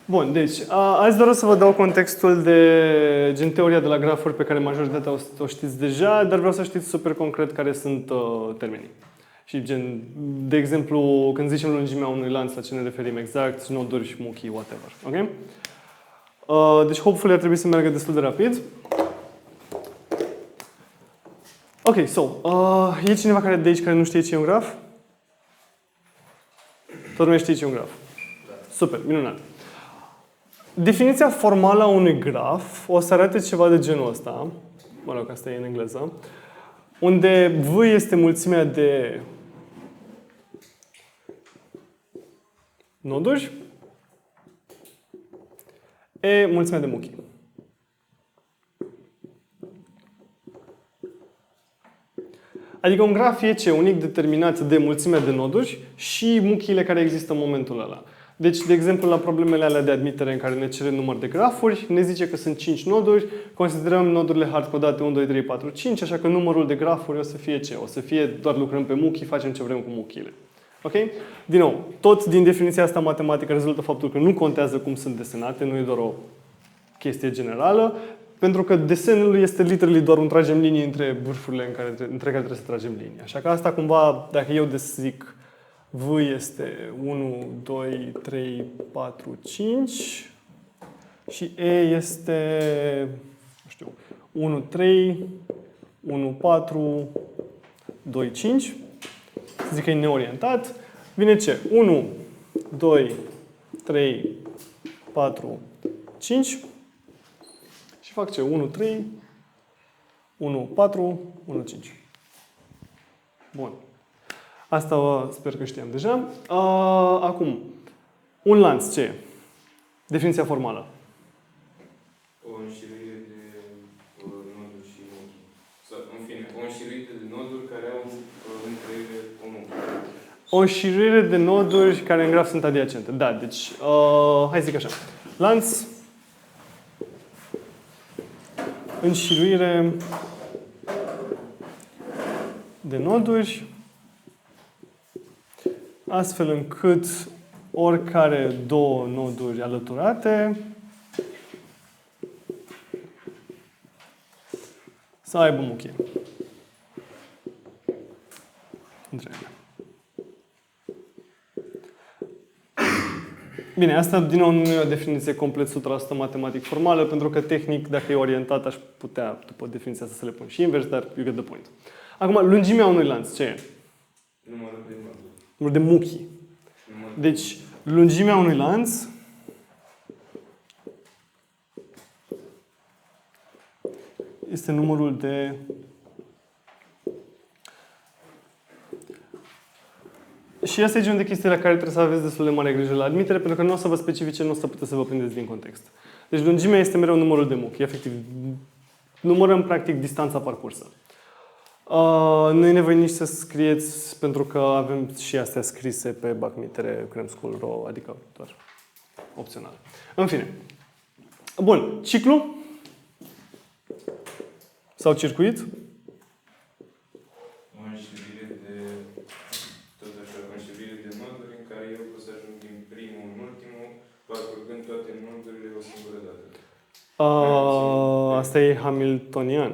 Bun, deci, azi doar o să vă dau contextul de gen teoria de la grafuri pe care majoritatea o știți deja, dar vreau să știți super concret care sunt termenii. Și gen, de exemplu, când zicem lungimea unui lanț, la ce ne referim exact, noduri și muchii, whatever. Ok? Deci, hopefully, ar trebui să meargă destul de rapid. Ok, so, e cineva care de aici care nu știe ce e un graf? Toată lumea știe ce e un graf. Super, minunat. Definiția formală a unui graf o să arate ceva de genul ăsta. Mă rog, asta e în engleză. Unde V este mulțimea de noduri, E mulțimea de muchii. Adică un graf e ce? Unic determinat de mulțimea de noduri și muchiile care există în momentul ăla. Deci, de exemplu, la problemele alea de admitere în care ne cere număr de grafuri, ne zice că sunt 5 noduri, considerăm nodurile hardcodate 1, 2, 3, 4, 5, așa că numărul de grafuri o să fie ce? O să fie doar lucrăm pe muchii, facem ce vrem cu muchiile. Ok? Din nou, tot din definiția asta matematică rezultă faptul că nu contează cum sunt desenate, nu e doar o chestie generală, pentru că desenul este literally doar un tragem linii între vârfurile între care trebuie să tragem linii. Așa că asta cumva, dacă eu zic V este 1, 2, 3, 4, 5 și E este, nu știu, 1, 3, 1, 4, 2, 5. Să zic că e neorientat. Vine ce? 1, 2, 3, 4, 5 și fac ce? 1, 3, 1, 4, 1, 5. Bun. Asta sper că știam deja. Acum, un lanț ce e? Definiția formală. O înșiruire de noduri și muchii. Sau, în fine, o înșiruire de noduri care au între o muchie. O înșiruire de noduri care în graf sunt adiacente. Da, deci, hai să zic așa. Lanț, înșiruire de noduri, astfel încât oricare două noduri alăturate să aibă muchie. Între ele. Bine, asta din nou nu e o definiție complet 100% matematic formală, pentru că tehnic, dacă e orientat, aș putea, după definiția asta, să le pun și invers, dar you get the point. Acum, lungimea unui lanț, ce e? Numărul de noduri. Numărul de muchii. Deci, lungimea unui lanț este numărul de și asta e genul de chestii la care trebuie să aveți destul de mare grijă la admitere, pentru că nu o să vă specifice, nu o să puteți să vă prindeți din context. Deci lungimea este mereu numărul de muchii. Efectiv, numărăm practic distanța parcursă. Nu e nevoie nici să scrieți, pentru că avem și astea scrise pe Bacmitere, Cram School Ro, adică doar opțional. În fine. Bun. Ciclu? Sau circuit? O înșiruire de, tot așa, o înșiruire de noduri în care eu pot să ajung din primul în ultimul, parcurgând toate nodurile o singură dată. Asta e hamiltonian.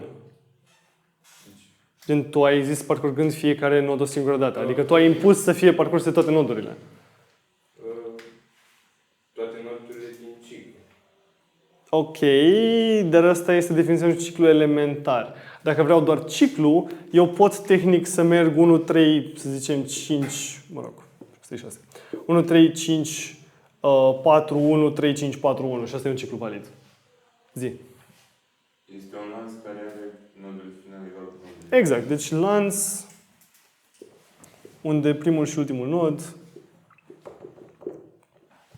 Gen, tu ai zis parcurgând fiecare nod o singură dată. Adică tu ai impus să fie parcurse toate nodurile. Toate nodurile din ciclu. Ok, dar asta este definiția unui ciclu elementar. Dacă vreau doar ciclu, eu pot tehnic să merg 1, 3, să zicem 5, mă rog, 6. 1, 3, 5, 4, 1, 3, 5, 4, 1 și asta e un ciclu valid. Zi. Este un lanț care are nodul final egal cu nodul. Exact, deci lanț unde primul și ultimul nod.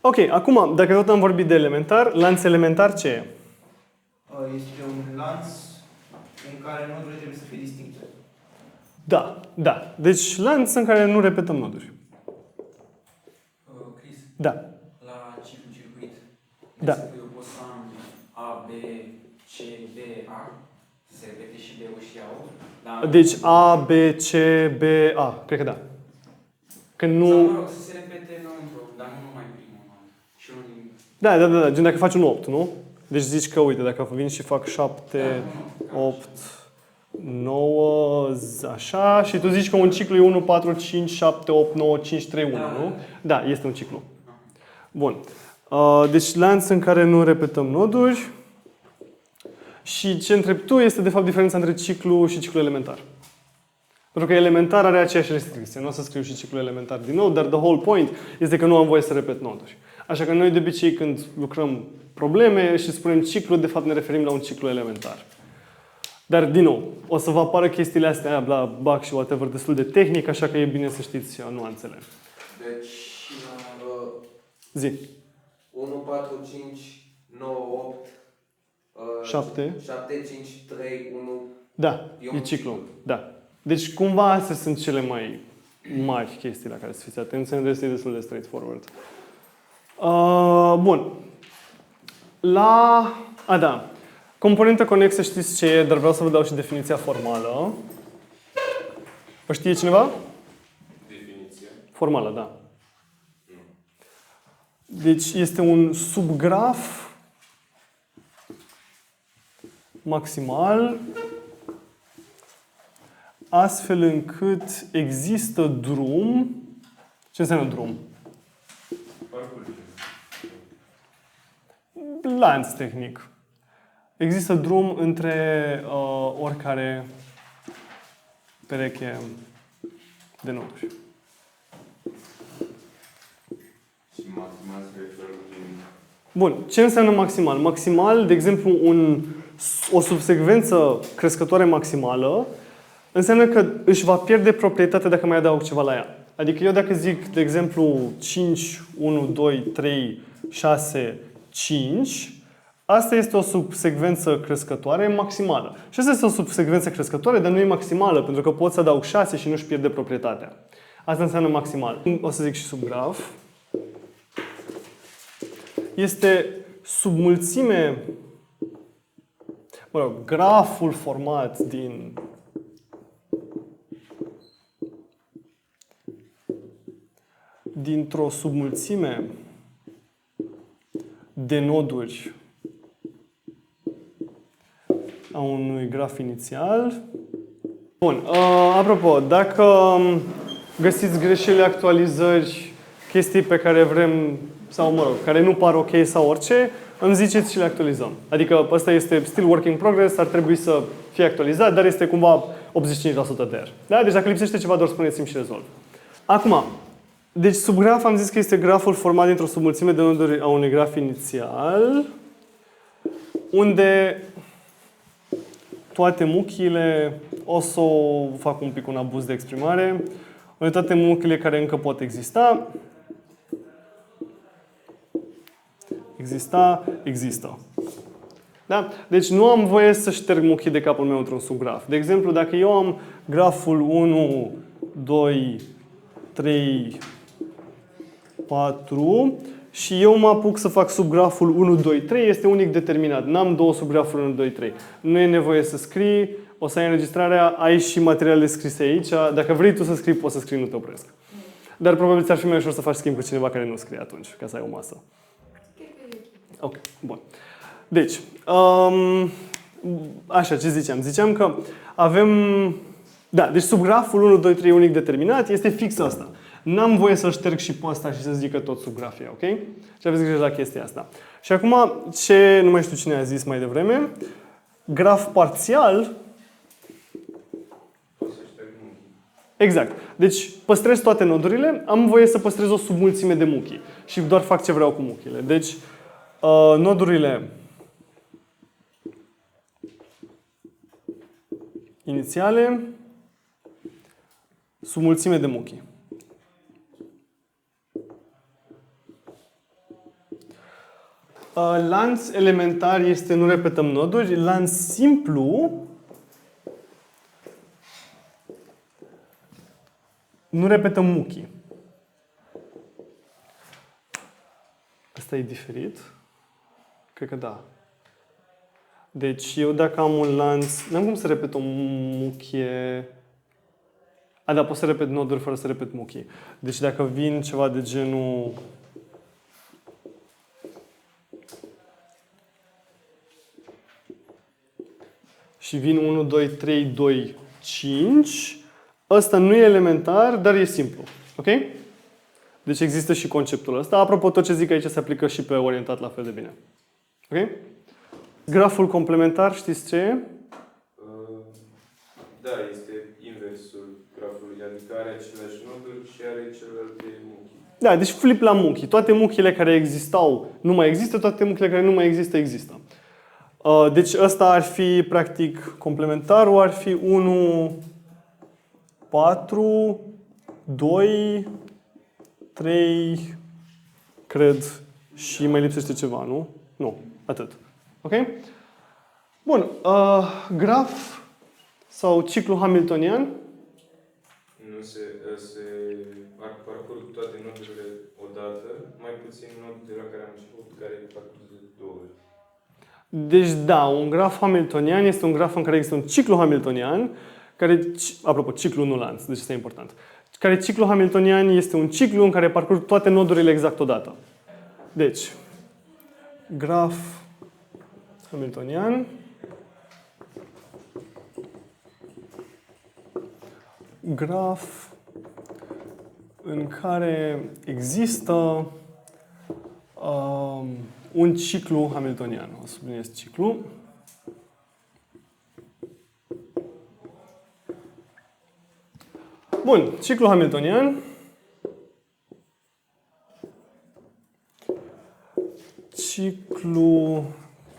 Ok, acum, dacă tot am vorbit de elementar, lanț elementar ce e? Este un lanț în care nodurile trebuie să fie distincte. Da, da. Deci lanț în care nu repetăm noduri. Chris, Da. la ciclu circuit, Da. eu pot să am A, B, C, D, A, să se repete și B-ul și A-ul. Dar Deci A, B, C, B, A. Cred că da. Că Sau, nu... mă rog, să se repete înăuntru, dar nu numai primul. Și unul din Da. Gen dacă faci un 8, nu? Deci zici că, uite, dacă vin și fac 7, 8, 9, așa, și tu zici că un ciclu e 1, 4, 5, 7, 8, 9, 5, 3, 1, nu? Da, este un ciclu. Bun. Deci lanț în care nu repetăm noduri. Și ce întrebi tu este, de fapt, diferența între ciclu și ciclu elementar. Pentru că elementar are aceeași restricție. Nu o să scriu și ciclu elementar din nou, dar the whole point este că nu am voie să repet noduri. Așa că noi, de obicei, când lucrăm probleme și spunem ciclu, de fapt ne referim la un ciclu elementar. Dar, din nou, o să vă apară chestiile astea la BAC și whatever destul de tehnic, așa că e bine să știți nuanțele. Deci, Zi. 1, 4, 5, 9, 8, 7. 7, 5, 3, 1. Da, E e un ciclu. Da. Deci, cumva, astea sunt cele mai mari chestii la care să fiți atenți. În rest e destul de straightforward. Bun. Da. Componentă conexă știți ce e, dar vreau să vă dau și definiția formală. O știe cineva? Definiția. Formală, da. Deci este un subgraf maximal astfel încât există drum. Ce înseamnă drum? Parcurge. Lanț tehnic. Există drum între oricare pereche de noduri. Și maximal se referă din... Bun. Ce înseamnă maximal? Maximal, de exemplu, o subsecvență crescătoare maximală înseamnă că își va pierde proprietatea dacă mai adaug ceva la ea. Adică eu dacă zic, de exemplu, 5, 1, 2, 3, 6, 5, asta este o subsecvență crescătoare maximală. Și asta este o subsecvență crescătoare, dar nu e maximală, pentru că pot să adaug 6 și nu-și pierde proprietatea. Asta înseamnă maximal. O să zic și subgraf. Este submulțime, graful format dintr-o submulțime de noduri a unui graf inițial. Bun, apropo, dacă găsiți greșeli, actualizări, chestii pe care vrem, sau care nu par ok sau orice, îmi ziceți și le actualizăm. Adică ăsta este still work in progress, ar trebui să fie actualizat, dar este cumva 85% there. Da? Deci dacă lipsește ceva, doar spuneți-mi și rezolv. Acum, deci subgraf am zis că este graful format dintr-o submulțime de noduri a unui graf inițial, unde toate muchiile, o să fac un pic un abuz de exprimare, unde toate muchiile care încă pot există. Da? Deci nu am voie să șterg muchii de capul meu într-un subgraf. De exemplu, dacă eu am graful 1, 2, 3, 4 și eu mă apuc să fac subgraful 1, 2, 3, este unic determinat. N-am două subgrafuri 1, 2, 3. Nu e nevoie să scrii, o să ai înregistrarea, ai și materialele scrise aici. Dacă vrei tu să scrii, poți să scrii, nu te opresc. Dar probabil ți-ar fi mai ușor să faci schimb cu cineva care nu scrie atunci, ca să ai o masă. Ok, bun. Deci, așa, ce ziceam? Ziceam că avem... Da, deci subgraful 1, 2, 3 unic determinat este fix asta. N-am voie să șterg și pe ăsta și să zic că tot subgraf e, ok? Și aveți grijă la chestia asta. Și acum, ce nu mai știu cine a zis mai devreme, graf parțial... Exact. Deci păstrez toate nodurile, am voie să păstrez o submulțime de muchii și doar fac ce vreau cu muchile. Deci, nodurile inițiale, submulțime de muchii. Lanț elementar este nu repetăm noduri. Lanț simplu nu repetăm muchii. Asta e diferit? Cred că da. Deci eu dacă am un lanț, n-am cum să repet o muchie. Da, pot să repet noduri fără să repet muchii. Deci dacă vin ceva de genul și vin 1, 2, 3, 2, 5, ăsta nu e elementar, dar e simplu. Ok? Deci există și conceptul ăsta. Apropo, tot ce zic aici se aplică și pe orientat la fel de bine. Ok? Graful complementar, știți ce e? Da, este inversul grafului, adică are aceleași noduri și are celelalte muchii. Da, deci flip la muchii. Toate muchiile care existau nu mai există, toate muchiile care nu mai există, există. Deci ăsta ar fi, practic, complementarul ar fi 1, 4, 2, 3, cred, și mai lipsește ceva, nu? Nu, atât. Ok? Bun, graf sau ciclu hamiltonian. Nu se parcurg toate nodurile odată, mai puțin nodul de la care am început, care parcurg de 2 ori. Deci da, un graf hamiltonian este un graf în care există un ciclu hamiltonian, care, apropo, ciclu nu lanț, deci este important. Care ciclu hamiltonian este un ciclu în care parcurg toate nodurile exact odată. Deci, graf hamiltonian, graf în care există un ciclu hamiltonian. O să subliniez ciclu. Bun, ciclu hamiltonian. Ciclu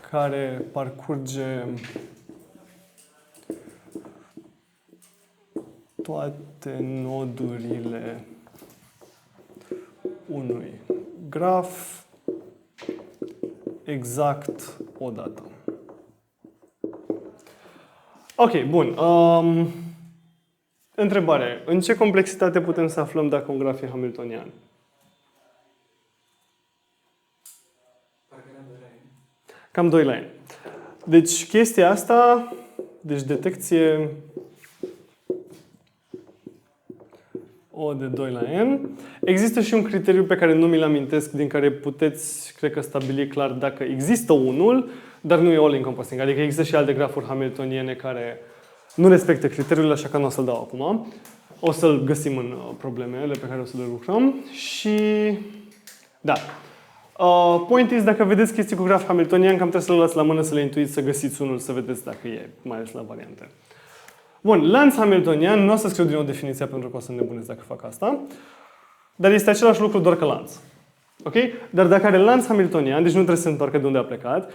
care parcurge toate nodurile unui graf exact odată. Ok, bun. Întrebare. În ce complexitate putem să aflăm dacă un graf e hamiltonian? Cam 2 la n. Deci chestia asta, deci detecție O de 2 la n. Există și un criteriu pe care nu mi-l amintesc, din care puteți, cred că, stabili clar dacă există unul, dar nu e all-encompassing. Adică există și alte grafuri hamiltoniene care nu respectă criteriul, așa că nu o să-l dau acum. O să-l găsim în problemele pe care o să le lucrăm. Și da. Point is, dacă vedeți chestii cu graf hamiltonian, cam trebuie să le luați la mână, să le intuiți, să găsiți unul, să vedeți dacă e, mai ales la variante. Bun, lanț hamiltonian, nu o să scriu din nou definiția pentru că o să nebunesc dacă fac asta, dar este același lucru doar că lanț. Ok? Dar dacă are lanț hamiltonian, deci nu trebuie să se întoarcă de unde a plecat,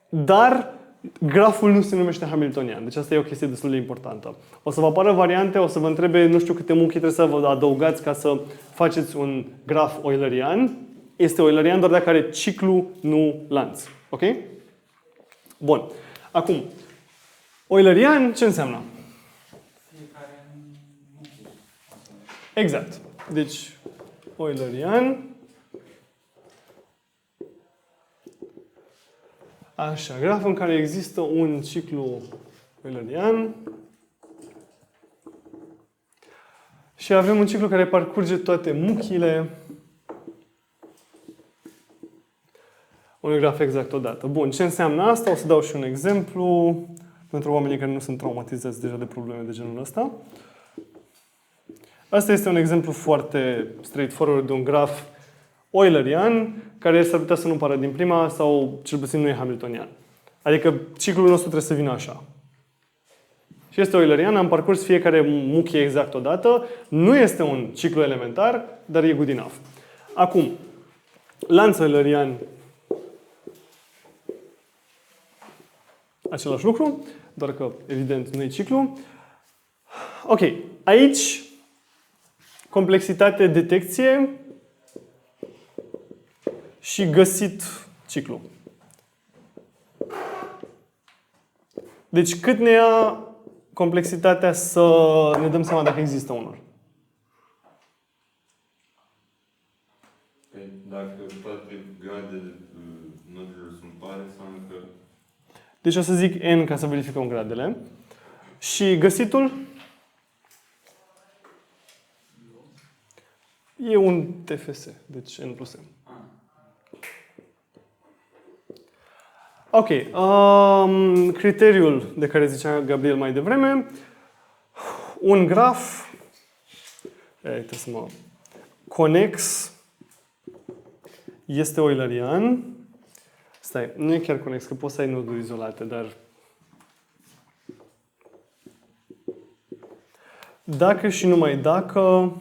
dar graful nu se numește hamiltonian. Deci asta e o chestie destul de importantă. O să vă apară variante, o să vă întrebe nu știu câte muchii trebuie să vă adăugați ca să faceți un graf eulerian. Este eulerian doar dacă are ciclu, nu lanț. Ok? Bun. Acum, eulerian ce înseamnă? Fiecare muchii. Exact. Deci, eulerian. Așa, graf în care există un ciclu eulerian și avem un ciclu care parcurge toate muchiile unui graf exact odată. Bun, ce înseamnă asta? O să dau și un exemplu pentru oamenii care nu sunt traumatizați deja de probleme de genul ăsta. Asta este un exemplu foarte straightforward de un graf eulerian care s-ar putea să nu pară din prima sau cel puțin nu e hamiltonian. Adică ciclul nostru trebuie să vină așa. Și este eulerian, am parcurs fiecare muchie exact odată. Nu este un ciclu elementar, dar e good enough. Acum, lanț eulerian, același lucru, doar că, evident, nu e ciclu. Ok, aici, complexitate, detecție și găsit ciclu. Deci cât ne ia complexitatea să ne dăm seama dacă există unul? Păi, dacă toate gradele nodurilor sunt pare, înseamnă că... Deci o să zic n ca să verificăm gradele. Și găsitul? E un TFS, deci n plus m. Ok. Criteriul de care zicea Gabriel mai devreme. Un graf conex este eulerian. Stai, nu e chiar conex, că poți să ai noduri izolate, dar dacă și numai dacă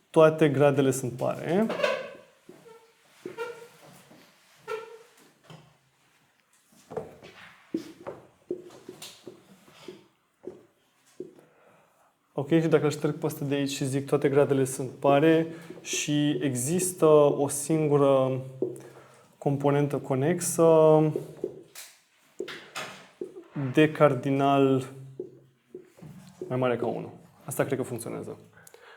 toate gradele sunt pare. Ok, și dacă îl șterg pe ăsta de aici și zic toate gradele sunt pare și există o singură componentă conexă de cardinal mai mare ca 1. Asta cred că funcționează.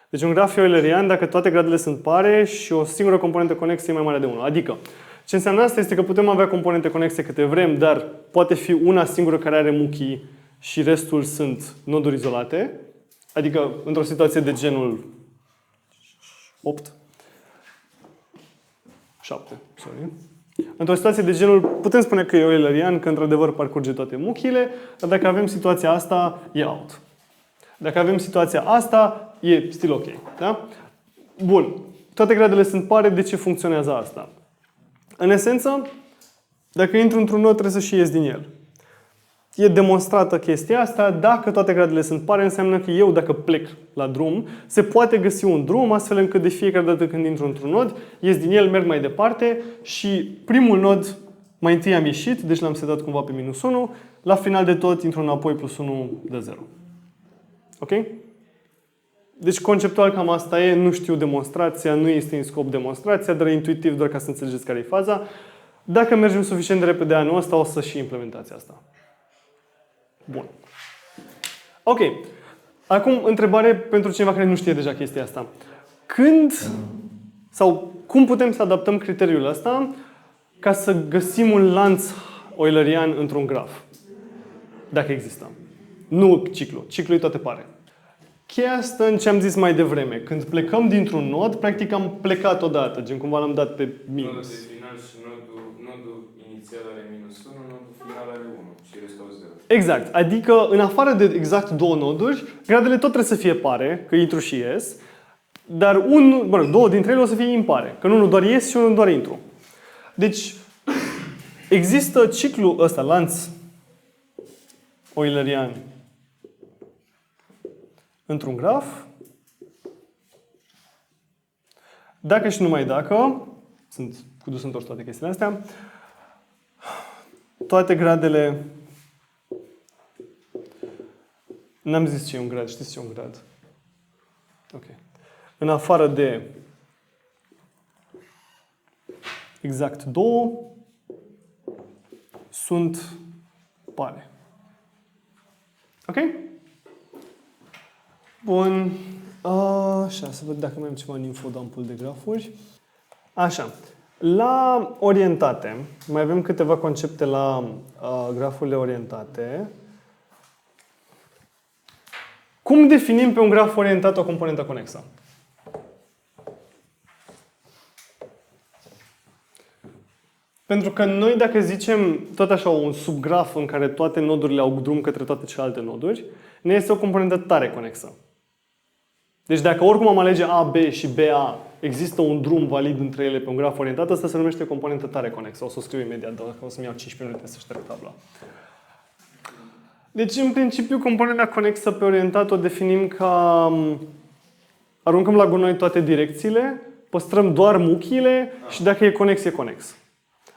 Deci un graf eulerian dacă toate gradele sunt pare și o singură componentă conexă e mai mare de 1. Adică, ce înseamnă asta este că putem avea componente conexe câte vrem, dar poate fi una singură care are muchii și restul sunt noduri izolate. Adică, într-o situație de genul 7, sorry. Într-o situație de genul, putem spune că e eulerian, că într-adevăr parcurge toate muchiile, dar dacă avem situația asta, e out. Dacă avem situația asta, e still ok. Da? Bun. Toate gradele sunt pare, de ce funcționează asta? În esență, dacă intru într-un nod, trebuie să și ies din el. E demonstrată chestia asta, dacă toate gradele sunt pare, înseamnă că eu, dacă plec la drum, se poate găsi un drum, astfel încât de fiecare dată când intru într-un nod, ies din el, merg mai departe și primul nod, mai întâi am ieșit, deci l-am setat cumva pe -1, la final de tot intru înapoi +1 de 0. Ok? Deci conceptual cam asta e, nu știu demonstrația, nu este în scop demonstrația, dar intuitiv doar ca să înțelegeți care e faza. Dacă mergem suficient de repede anul ăsta, o să și implementați asta. Bun. Ok. Acum, întrebare pentru cineva care nu știe deja chestia asta. Când sau cum putem să adaptăm criteriul ăsta ca să găsim un lanț eulerian într-un graf? Dacă există. Nu ciclu. Ciclu toate pare. Cheia stă în ce am zis mai devreme. Când plecăm dintr-un nod, practic am plecat odată. Gen cumva l-am dat pe minus. Nodul de final și nodul inițial are -1, nodul final are 1 și restul 0. Exact. Adică, în afară de exact două noduri, gradele tot trebuie să fie pare, că intru și ies, dar două dintre ele o să fie impare. Că unul doar ies și unul doar intru. Deci, există ciclul ăsta, lanț eulerian într-un graf. Dacă și numai dacă, sunt cu dus întors toate chestiile astea, toate gradele, n-am zis ce e un grad, știți ce e un grad? Ok. În afară de exact două, sunt pare. Ok? Bun. Așa, să văd dacă mai am ceva în infodumpul de grafuri. Așa. La orientate, mai avem câteva concepte la grafurile orientate. Cum definim pe un graf orientat o componentă conexă? Pentru că noi, dacă zicem tot așa un subgraf în care toate nodurile au drum către toate celelalte noduri, ne este o componentă tare conexă. Deci dacă oricum am alege A, B și BA, există un drum valid între ele pe un graf orientat, asta se numește componentă tare conexă. O să o scriu imediat, dacă o să-mi iau 15 minute să șterg tabla. Deci, în principiu, componenta conexă pe orientat o definim ca aruncăm la gunoi toate direcțiile, păstrăm doar muchiile și dacă e conex, e conex.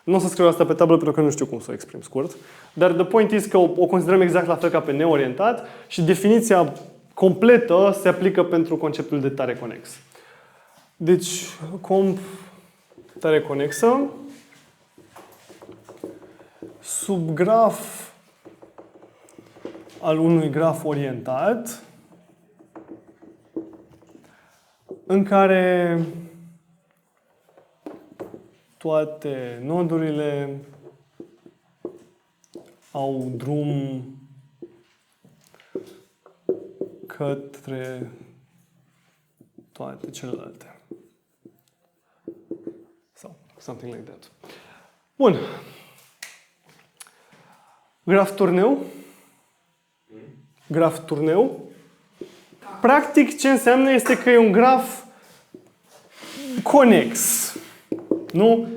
Nu o să scriu asta pe tablă pentru că nu știu cum să o exprim scurt, dar the point is că o considerăm exact la fel ca pe neorientat și definiția completă se aplică pentru conceptul de tare conex. Deci, comp tare conexă, subgraf al unui graf orientat în care toate nodurile au drum către toate celelalte. Sau something like that. Bun. Graf turneu? Graf turneu? Practic, ce înseamnă este că e un graf conex. Nu?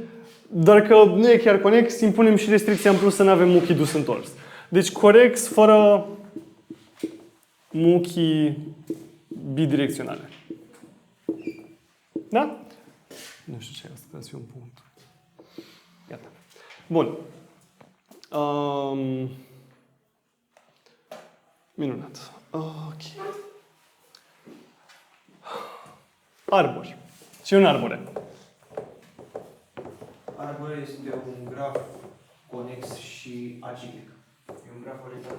Doar că nu e chiar conex, impunem și restricția în plus să nu avem muchii dus întors. Deci conex fără muchii bidirecționale. Da? Nu știu ce e asta, trebuie să fie un punct. Gata. Bun. Minunat. Ok. Arbori. Ce e un arbore? Arbore este un graf conex și aciclic. E un graf orientat.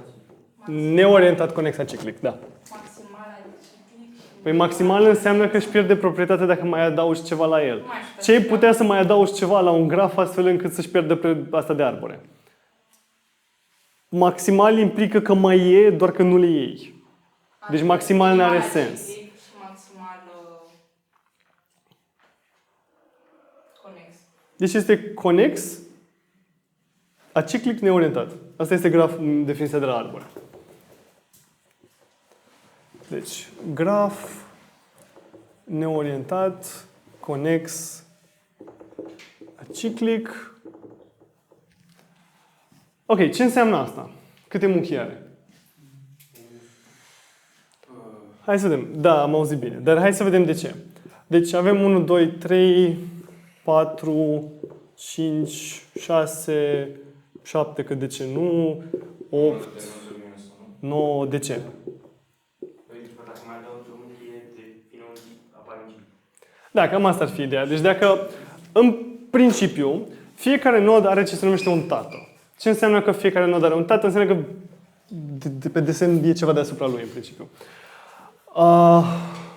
Neorientat conex aciclic, da. Maximal aciclic. Păi maximal înseamnă că își pierde proprietatea dacă mai adaugi ceva la el. Ce ai putea să mai adaugi ceva la un graf astfel încât să-și pierdă asta de arbore? Maximal implică că mai e, doar că nu le iei. Deci maximal nu are sens. Și maximal conex. Deci este conex, aciclic, neorientat. Asta este definiția de la arbore. Deci, graf, neorientat, conex, aciclic. Ok, ce înseamnă asta? Câte muchii are? Hai să vedem. Da, am auzit bine. Dar hai să vedem de ce. Deci avem 1, 2, 3, 4, 5, 6, 7, că de ce nu, 8, 9, de ce? Pentru că dacă mai adaug o muchie, apare un chip. Da, cam asta ar fi ideea. Deci dacă, în principiu, fiecare nod are ce se numește un tată. Ce înseamnă că fiecare nod are un tată? Înseamnă că de pe desen e ceva deasupra lui, în principiu.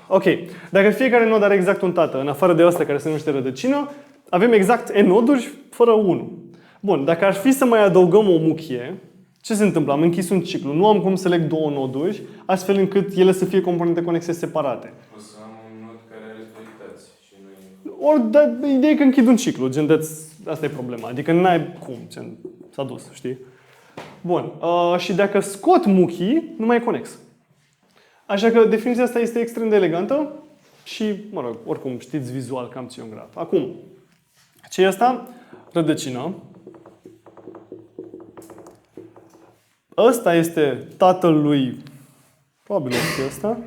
Ok. Dacă fiecare nod are exact un tată, în afară de ăsta care se numește rădăcină, avem exact n noduri fără 1. Bun, dacă ar fi să mai adăugăm o muchie, ce se întâmplă? Am închis un ciclu. Nu am cum să leg două noduri, astfel încât ele să fie componente conexe separate. O să am un nod care are dualități și nu e... Ori, dar ideea e că închid un ciclu, gen, asta e problema. Adică n-ai cum, gen, s-a dus, știi? Bun. Și dacă scot muchii, nu mai e conex. Așa că definiția asta este extrem de elegantă și, mă rog, oricum știți vizual cam ce e un graf. Acum, ce e asta? Rădăcină. Ăsta este tatăl lui, probabil este ăsta,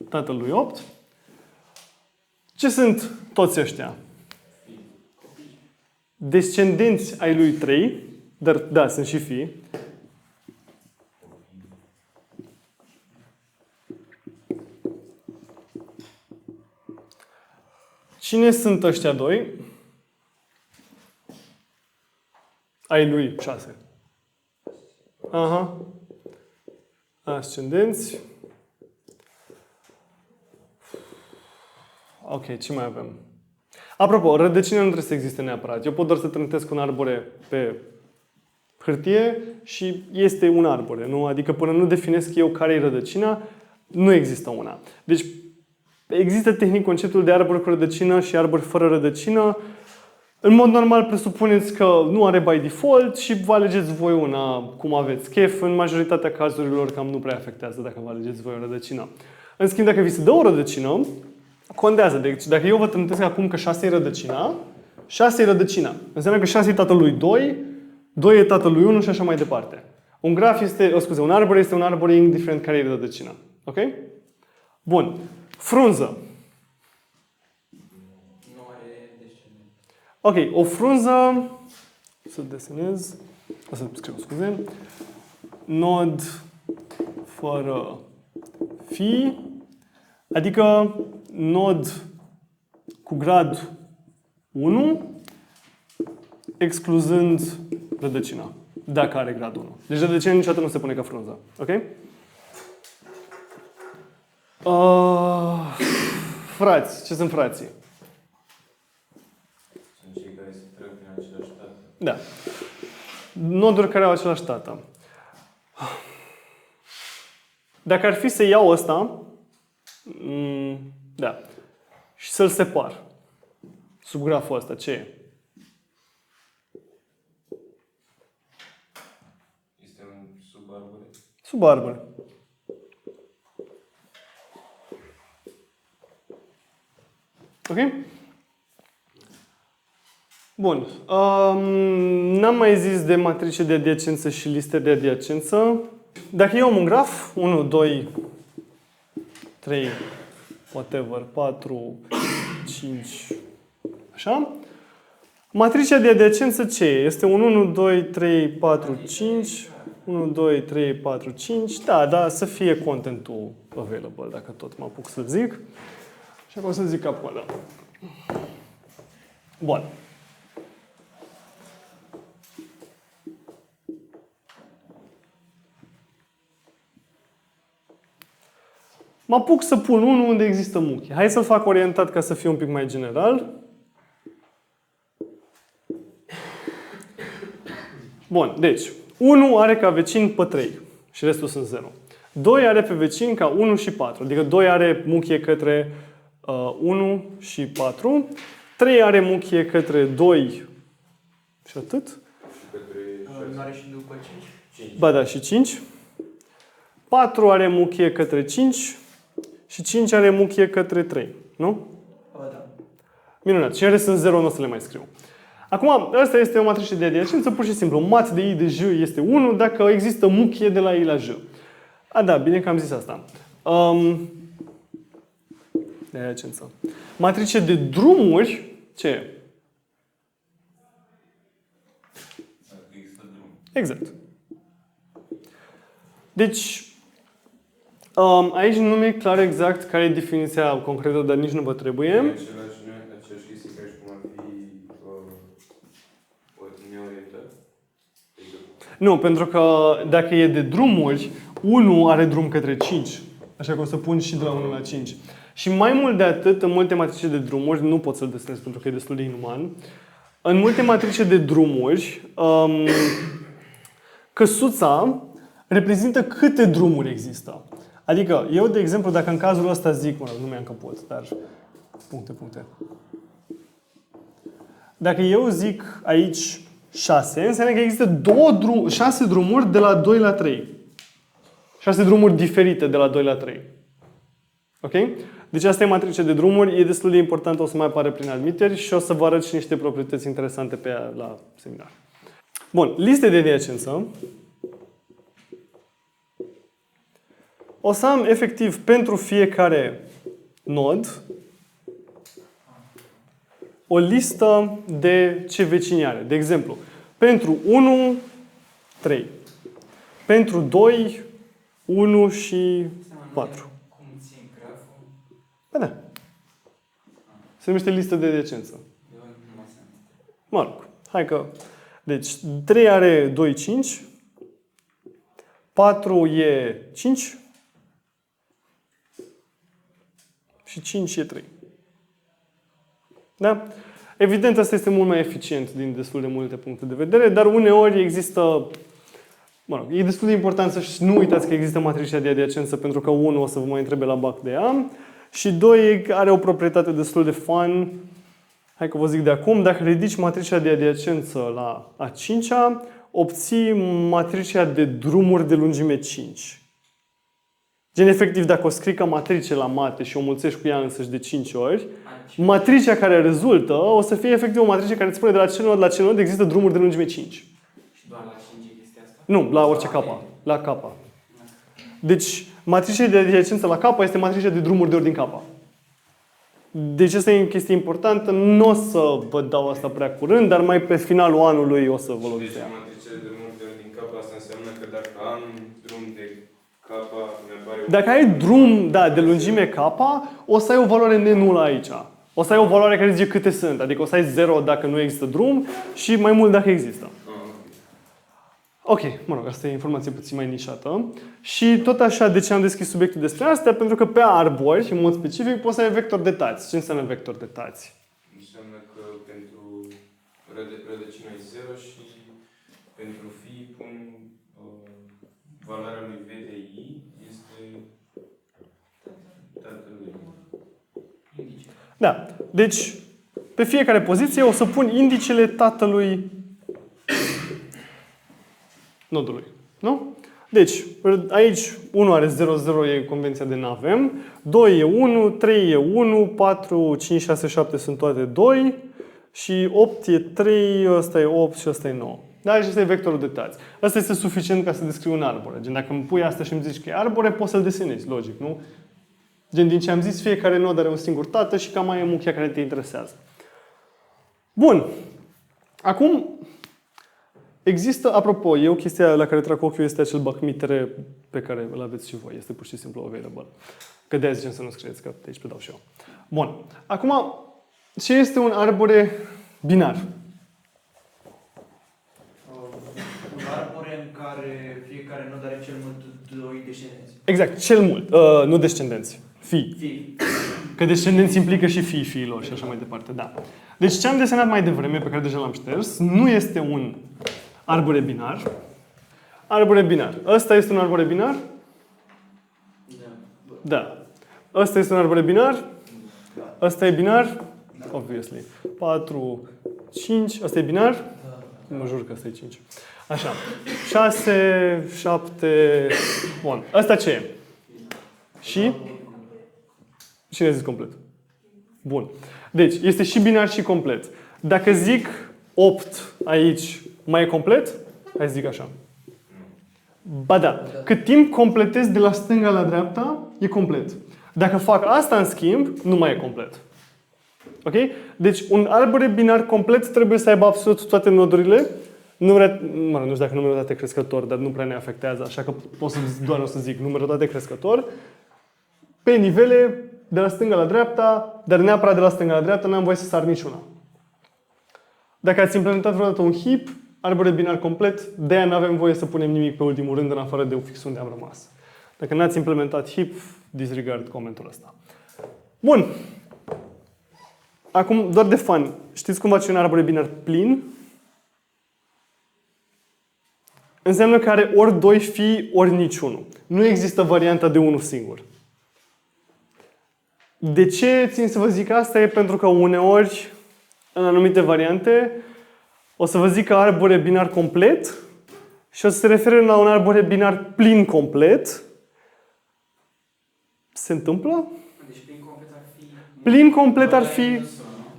tatăl lui 8. Ce sunt toți ăștia? Descendenți ai lui 3, dar da, sunt și fii. Cine sunt ăștia doi? Ai lui 6. Aha. Ascendenți. Ok, ce mai avem? Apropo, rădăcina nu trebuie să existe neapărat. Eu pot doar să trântesc un arbore pe hârtie și este un arbore, nu? Adică până nu definesc eu care e rădăcina, nu există una. Deci există tehnic conceptul de arbore cu rădăcină și arbore fără rădăcină. În mod normal presupuneți că nu are by default și vă alegeți voi una cum aveți chef. În majoritatea cazurilor cam nu prea afectează dacă vă alegeți voi o rădăcină. În schimb, dacă vi se dă o rădăcină, contează. Deci dacă eu vă trântesc acum că 6 e rădăcina, 6 e rădăcina. Înseamnă că 6 e tatălui 2, 2 e tatălui 1 și așa mai departe. Un graf este, un arbore este un arbore indiferent care e rădăcina. Ok? Bun. Frunză. Nu are descendent. Ok, o frunză, să desenez, o să scriu, scuze, nod fără fi, adică nod cu grad 1, excluzând rădăcina, dacă are grad 1. Deci rădăcina niciodată nu se pune ca frunză, ok? Frați, ce sunt frații? Sunt cei care se trec prin același tată. Da. Noduri care au același tată. Dacă ar fi să iau ăsta, da, și să-l separ sub graful ăsta, ce e? Sub arbore. Ok? Bun. N-am mai zis de matrice de adiacență și liste de adiacență. Dacă eu am un graf, 1, 2, 3, whatever, 4, 5, așa. Matricea de adiacență ce e? Este un 1, 2, 3, 4, 5, 1, 2, 3, 4, 5. Da, să fie contentul available, dacă tot mă apuc să-l zic. Și acum o să zic acolo. Bun. Mă apuc să pun unul unde există muchi. Hai să-l fac orientat ca să fie un pic mai general. Bun, deci 1 are ca vecin pe 3 și restul sunt 0. 2 are pe vecin ca 1 și 4, adică 2 are muchie către 1 și 4. 3 are muchie către 2 și atât. Și către Nu are și după 5? 5. Ba da, și 5. 4 are muchie către 5 și 5 are muchie către 3, nu? Da. Minunat. Și în rest sunt 0, nu o să le mai scriu. Acum, asta este o matrice de adiacență, pur și simplu. Mat de I de J este 1 dacă există muchie de la I la J. Da, bine că am zis asta. De adiacență. Matrice de drumuri, ce e? Dacă există drum. Exact. Deci, aici nu mi-e clar exact care e definiția concretă, dar nici nu vă trebuie. Același chestii ca și cum ar fi neorientat. Nu, pentru că dacă e de drumuri, 1 are drum către 5. Așa că o să pun și de la 1 la 5. Și mai mult de atât, în multe matrice de drumuri, nu pot să-l desenez pentru că e destul de inuman, în multe matrice de drumuri, căsuța reprezintă câte drumuri există. Adică, eu, de exemplu, dacă în cazul ăsta zic, nu mi-am capot, dar puncte. Dacă eu zic aici 6, înseamnă că există 6 drumuri de la 2 la 3. 6 drumuri diferite de la 2 la 3. Ok? Deci asta e matrice de drumuri, e destul de important, o să mai apară prin admiteri și o să vă arăt și niște proprietăți interesante pe ea la seminar. Bun, liste de adiacență. O să am efectiv pentru fiecare nod o listă de ce vecini are. De exemplu, pentru 1, 3. Pentru 2, 1 și 4. Cum țin graful? Da. Se numește listă de adiacență. Eu nu mai sunt. Mă rog, hai că... Deci, 3 are 2, 5. 4 e 5. Și 5 e 3. Da? Evident, asta este mult mai eficient din destul de multe puncte de vedere, dar uneori există... Mă rog, e destul de important să nu uitați că există matricea de adiacență, pentru că 1 o să vă mai întrebe la bac de ea și 2 are o proprietate destul de fun. Hai că vă zic de acum, dacă ridici matricea de adiacență la a 5-a, obții matricea de drumuri de lungime 5. Gen, efectiv, dacă o scrii ca matrice la mate și o mulțești cu ea însăși de 5 ori, matricea care rezultă o să fie efectiv o matrice care îți spune de la ce nod la ce nod există drumuri de lungime 5. Și doar la 5 e chestia asta? Nu, la orice capa. La capa. Deci, matricea de adiacență la capa este matricea de drumuri de ordin capa. Deci asta e o chestie importantă. Nu o să vă dau asta prea curând, dar mai pe finalul anului o să vă luați Deci de ea. matricele de drumuri de ordin capa, asta înseamnă că dacă am drum de capa, mi-apare o... Dacă ai drum, de lungime capa, o să ai o valoare nenulă aici. O să ai o valoare care zice câte sunt. Adică o să ai 0 dacă nu există drum și mai mult dacă există. Ok, mă rog, asta e informație puțin mai nișată. Și tot așa, de ce am deschis subiectul despre asta? Pentru că pe arbori, în mod specific, poți să ai vector de tați. Ce înseamnă vector de tați? Înseamnă că pentru rădăcina e 0 și pentru fi pun valoarea lui V de I este tatălui. Da. Deci, pe fiecare poziție o să pun indicele tatălui nodului. Nu? Deci, aici 1 are 0, 0 e convenția de n-avem, 2 e 1, 3 e 1, 4, 5, 6, 7 sunt toate 2 și 8 e 3, ăsta e 8 și ăsta e 9. Da, și ăsta e vectorul de tați. Ăsta este suficient ca să descriu un arbore. Gen, dacă îmi pui asta și îmi zici că e arbore, poți să-l desenezi, logic, nu? Gen, din ce am zis, fiecare nod are un singur tată și cam mai e muchia care te interesează. Bun. Acum, există, apropo, eu chestia la care trag ochiul este acel bacmitere pe care îl aveți și voi. Este pur și simplu available. Că de-aia zicem să nu scrieți, că de aici predau și eu. Bun. Acum, ce este un arbore binar? Un arbore în care fiecare nod are cel mult 2 descendenți. Exact, cel mult. Nu descendenți. Fii. Fii. Că descendenți implică și fiilor și așa mai departe, da. Deci ce am desenat mai devreme, pe care deja l-am șters, nu este un arbore binar. Arbore binar. Ăsta este un arbore binar? Da. Ăsta este un arbore binar? Ăsta e binar? Obviously. 4, 5. Ăsta e binar? Mă jur că ăsta e 5. Așa. 6, 7... Bun. Ăsta ce e? Și? Cine a zis complet? Bun. Deci, este și binar și complet. Dacă zic 8 aici, mai e complet? Hai să zic așa. Ba da. Cât timp completez de la stânga la dreapta, e complet. Dacă fac asta, în schimb, nu mai e complet. Ok? Deci, un arbore binar complet trebuie să aibă absolut toate nodurile. Nu știu dacă numerătate crescător, dar nu prea ne afectează, așa că pot să doar o să zic numerătate crescător. Pe nivele, de la stânga la dreapta, dar neapărat de la stânga la dreapta, n-am voie să sar niciuna. Dacă ați implementat vreodată un heap, arbore binar complet, de-aia nu avem voie să punem nimic pe ultimul rând, în afară de fix unde am rămas. Dacă n-ați implementat heap, disregard comentul ăsta. Bun. Acum, doar de fun, știți cum face un arbore binar plin? Înseamnă că are ori 2 fii, ori niciunul. Nu există varianta de unul singur. De ce țin să vă zic asta? E pentru că uneori, în anumite variante, o să vă zic că arbore binar complet și o să se refere la un arbore binar plin complet. Se întâmplă? Deci plin complet ar fi... Plin complet ar fi...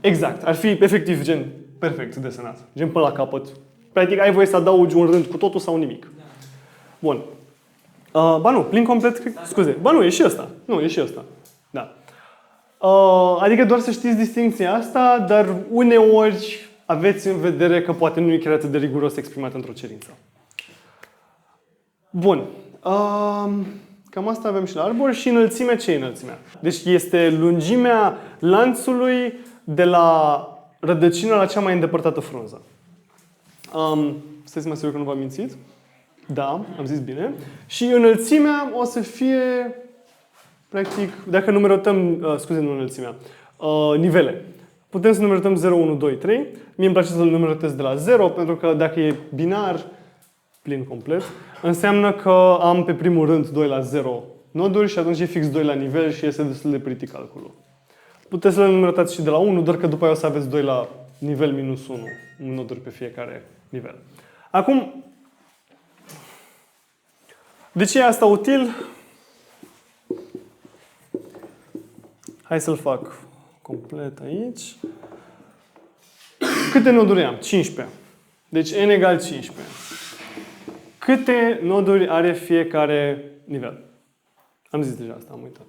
Exact, ar fi efectiv gen perfect desenat. Gen până la capăt. Practic ai voie să adaugi un rând cu totul sau nimic. Bun. Ba nu, plin complet, scuze. Ba nu, e și ăsta. Nu, e și ăsta. Da. Adică doar să știți distincția asta, dar uneori aveți în vedere că poate nu e chiar atât de riguros exprimat într-o cerință. Bun. Cam asta avem și la arbor. Și înălțimea, ce e înălțimea? Deci este lungimea lanțului de la rădăcină la cea mai îndepărtată frunză. Stai să mă asigur că nu v-am mințit. Da, am zis bine. Și înălțimea o să fie, practic, dacă numerotăm, scuze, nu înălțimea, nivele. Putem să numerotăm 0, 1, 2, 3. Mie îmi place să-l numerotez de la 0, pentru că dacă e binar, plin complet, înseamnă că am pe primul rând 2 la 0 noduri și atunci e fix 2 la nivel și este destul de pretty calculul. Puteți să le numerotați și de la 1, doar că după aia o să aveți 2 la nivel minus 1 noduri pe fiecare nivel. Acum, de ce e asta util? Hai să-l fac complet aici. Câte noduri am? 15. Deci n egal 15. Câte noduri are fiecare nivel? Am zis deja asta, am uitat.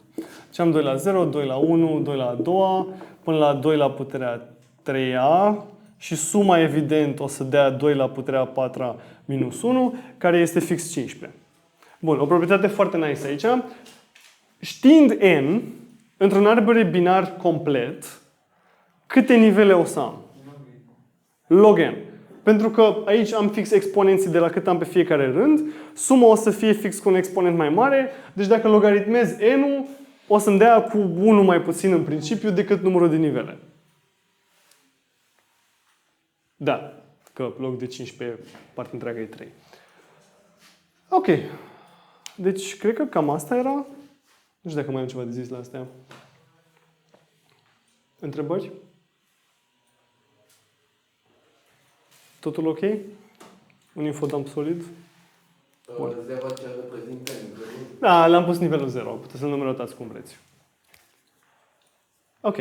Și am 2 la 0, 2 la 1, 2 la a doua, până la 2 la puterea 3-a și suma, evident, o să dea 2 la puterea 4 minus 1, care este fix 15. Bun, o proprietate foarte nice aici. Știind n, într-un arbore binar complet, câte nivele o să am? Log n. Pentru că aici am fix exponenții de la cât am pe fiecare rând, suma o să fie fix cu un exponent mai mare, deci dacă logaritmez n-ul, o să-mi dea cu 1 mai puțin în principiu decât numărul de nivele. Da, că log de 15, partea întreagă e 3. Ok. Deci, cred că cam asta era. Nu știu dacă mai am ceva de zis la astea. Întrebări? Totul ok? Un infodump solid? Bun. 0 ce reprezintă nivelul. Da, l-am pus nivelul 0. Puteți să-l numerotați cum vreți. Ok.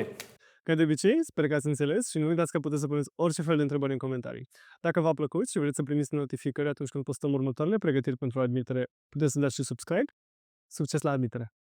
Ca de obicei, sper că ați înțeles și nu uitați că puteți să puneți orice fel de întrebări în comentarii. Dacă v-a plăcut și vreți să primiți notificări atunci când postăm următoarele pregătiri pentru admitere, puteți să dați și subscribe. Succes la admitere!